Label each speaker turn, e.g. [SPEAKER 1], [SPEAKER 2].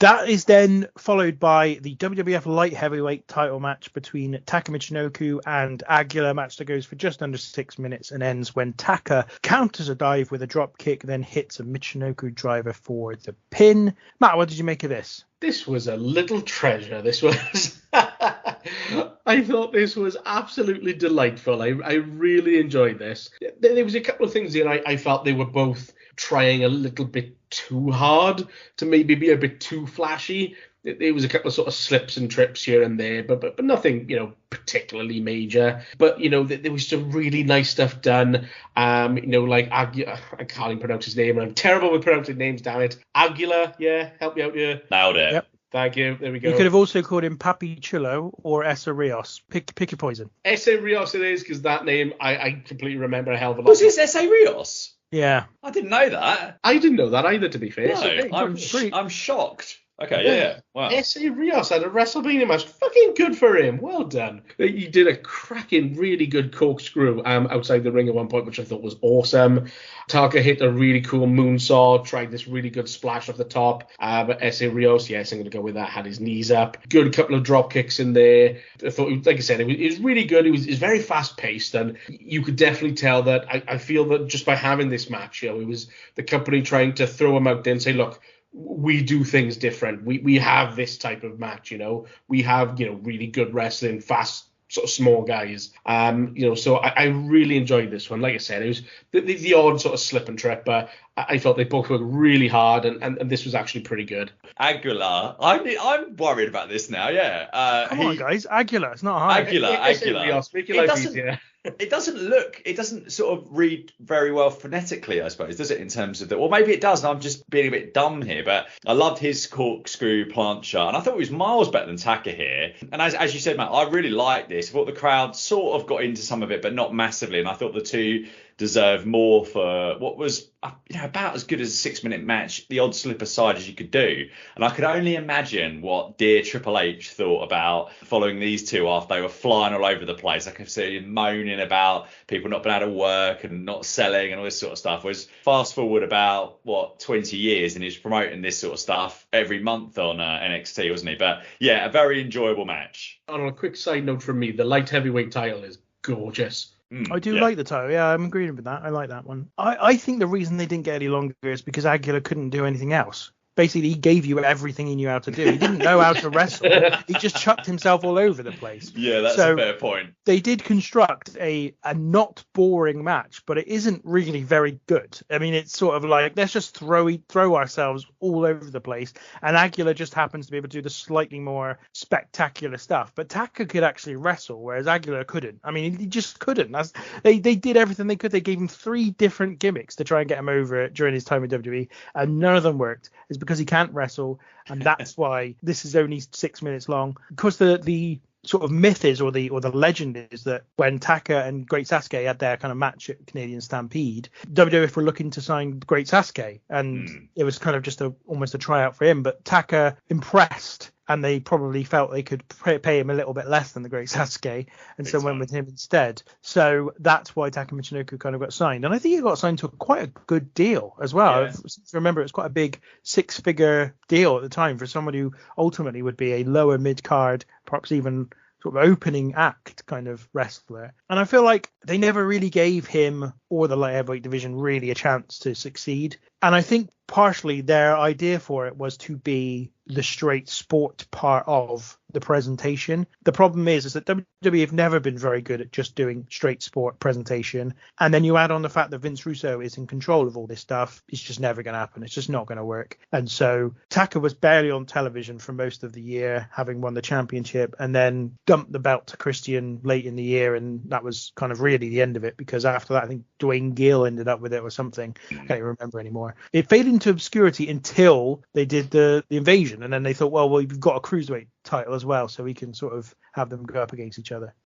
[SPEAKER 1] That is then followed by the WWF Light Heavyweight Title match between Taka Michinoku and Aguila, match that goes for just under 6 minutes and ends when Taka counters a dive with a drop kick, then hits a Michinoku driver for the pin. Matt, what did you make of this?
[SPEAKER 2] This was a little treasure. This was... I thought this was absolutely delightful. I really enjoyed this. There was a couple of things here I felt they were both trying a little bit too hard to maybe be a bit too flashy. There was a couple of sort of slips and trips here and there, but nothing, particularly major. But, there was some really nice stuff done. Like Aguila, I can't even pronounce his name. I'm terrible with pronouncing names, damn it. Aguila, yeah, help me out here.
[SPEAKER 3] Nailed it.
[SPEAKER 1] Yep.
[SPEAKER 2] Thank you. There we go.
[SPEAKER 1] You could have also called him Papi Chulo or Essa Rios. Pick your poison.
[SPEAKER 2] Essa Rios it is, because that name I completely remember a hell of a lot.
[SPEAKER 3] Was this Essa Rios?
[SPEAKER 1] Yeah.
[SPEAKER 3] I didn't know that.
[SPEAKER 2] I didn't know that either, to be fair.
[SPEAKER 3] No, I'm shocked. Okay, yeah. Wow.
[SPEAKER 2] Essa Rios had a WrestleMania match. Fucking good for him. Well done. He did a cracking, really good corkscrew outside the ring at one point, which I thought was awesome. Taka hit a really cool moonsault, tried this really good splash off the top. But Essa Rios, yes, I'm going to go with that, had his knees up. Good couple of drop kicks in there. I thought, like I said, it was really good. It was very fast paced, and you could definitely tell that. I feel that just by having this match, it was the company trying to throw him out there and say, look, we do things different. We have this type of match, we have, really good wrestling, fast, sort of small guys. So I really enjoyed this one. Like I said, it was the odd sort of slip and trip, but I felt they both worked really hard, and this was actually pretty good.
[SPEAKER 3] Aguila, I'm worried about this now. Yeah.
[SPEAKER 1] Come on, guys. Aguila, it's not hard.
[SPEAKER 3] Aguila.
[SPEAKER 2] Make your life easier.
[SPEAKER 3] It doesn't sort of read very well phonetically, I suppose, does it, in terms of or maybe it does, and I'm just being a bit dumb here, but I loved his corkscrew plancha, and I thought he was miles better than Taka here. And as you said, Matt, I really liked this. I thought the crowd sort of got into some of it, but not massively, and I thought the two deserved more for what was about as good as a 6-minute match, the odd slip aside, as you could do. And I could only imagine what dear Triple H thought about following these two after they were flying all over the place. I could see him moaning about people not being able to work and not selling and all this sort of stuff. Was fast forward about 20 years, and he's promoting this sort of stuff every month on NXT, wasn't he? But yeah, a very enjoyable match.
[SPEAKER 2] On a quick side note from me, the light heavyweight title is gorgeous.
[SPEAKER 1] I do like the title. Yeah, I'm agreeing with that. I like that one. I think the reason they didn't get any longer is because Aguila couldn't do anything else. Basically, he gave you everything he knew how to do. He didn't know how to wrestle. He just chucked himself all over the place.
[SPEAKER 3] Yeah, that's a fair point.
[SPEAKER 1] They did construct a not boring match, but it isn't really very good. I mean, it's sort of like, let's just throw ourselves all over the place. And Aguila just happens to be able to do the slightly more spectacular stuff. But Taka could actually wrestle, whereas Aguila couldn't. I mean, he just couldn't. They did everything they could. They gave him 3 different gimmicks to try and get him over during his time in WWE, and none of them worked. It's because he can't wrestle, and that's why this is only 6 minutes long. Because the sort of myth is, or the legend is, that when Taka and Great Sasuke had their kind of match at Canadian Stampede, WWF were looking to sign Great Sasuke, and it was kind of just almost a tryout for him. But Taka impressed, and they probably felt they could pay him a little bit less than the Great Sasuke, and so went with him instead. So that's why Taka Michinoku kind of got signed. And I think he got signed to quite a good deal as well. Yeah. Remember, it was quite a big 6-figure deal at the time for someone who ultimately would be a lower mid-card, perhaps even sort of opening act kind of wrestler. And I feel like they never really gave him or the light heavyweight division really a chance to succeed. And I think partially their idea for it was to be the straight sport part of the presentation. The problem is that WWE have never been very good at just doing straight sport presentation. And then you add on the fact that Vince Russo is in control of all this stuff. It's just never going to happen. It's just not going to work. And so Taka was barely on television for most of the year, having won the championship, and then dumped the belt to Christian late in the year. And that was kind of really the end of it, because after that, I think Dwayne Gill ended up with it or something. I can't even remember anymore. It faded into obscurity until they did the invasion. And then they thought, well, we've got a cruiserweight title as well, so we can sort of have them go up against each other.